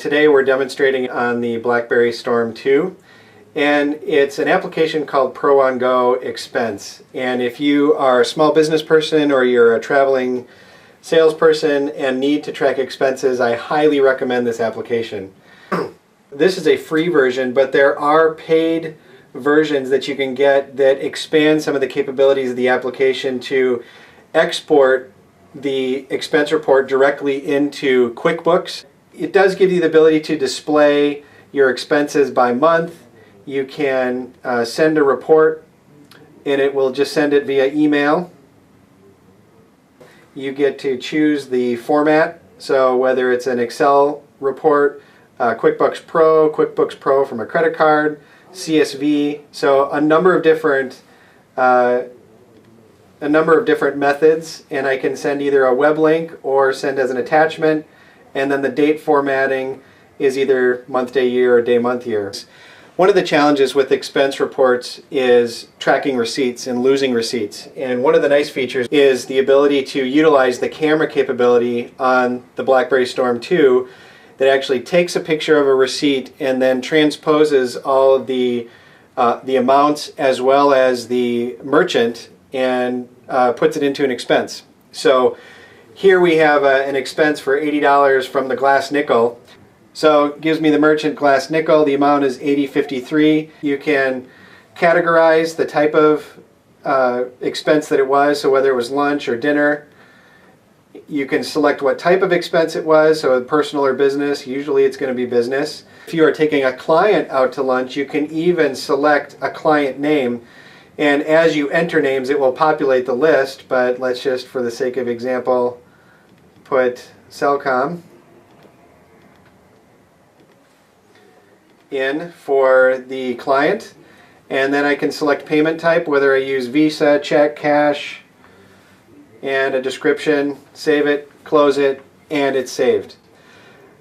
Today we're demonstrating on the BlackBerry Storm 2, and it's an application called ProOnGo Expense. And if you are a small business person or you're a traveling salesperson and need to track expenses, I highly recommend this application. This is a free version, but there are paid versions that you can get that expand some of the capabilities of the application to export the expense report directly into QuickBooks. It does give you the ability to display your expenses by month. You can send a report and it will just send it via email. You get to choose the format, so whether it's an Excel report, QuickBooks Pro from a credit card, CSV, so a number of different methods, and I can send either a web link or send as an attachment, and then the date formatting is either month, day, year, or day, month, year. One of the challenges with expense reports is tracking receipts and losing receipts, and one of the nice features is the ability to utilize the camera capability on the BlackBerry Storm 2 that actually takes a picture of a receipt and then transposes all of the amounts as well as the merchant and puts it into an expense. So here we have an expense for $80 from the glass nickel. So it gives me the merchant glass nickel. The amount is $80.53. You can categorize the type of expense that it was, so whether it was lunch or dinner. You can select what type of expense it was, so personal or business. Usually it's going to be business. If you are taking a client out to lunch, you can even select a client name, and as you enter names it will populate the list, but let's just, for the sake of example, put Cellcom in for the client, and then I can select payment type, whether I use Visa, check, cash, and a description, save it, close it, and it's saved.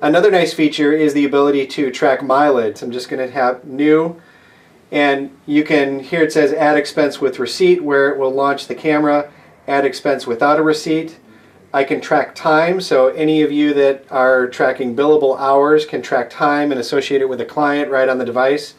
Another nice feature is the ability to track mileage. I'm just going to have new, and you can, here it says add expense with receipt, where it will launch the camera, add expense without a receipt. I can track time, so any of you that are tracking billable hours can track time and associate it with a client right on the device.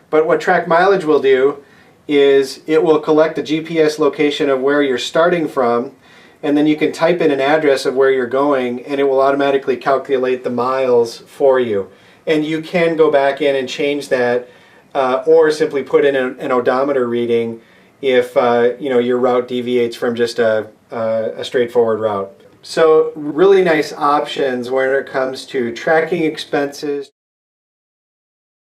But what track mileage will do is it will collect the GPS location of where you're starting from, and then you can type in an address of where you're going and it will automatically calculate the miles for you. And you can go back in and change that or simply put in an odometer reading if your route deviates from just a straightforward route. So really nice options when it comes to tracking expenses.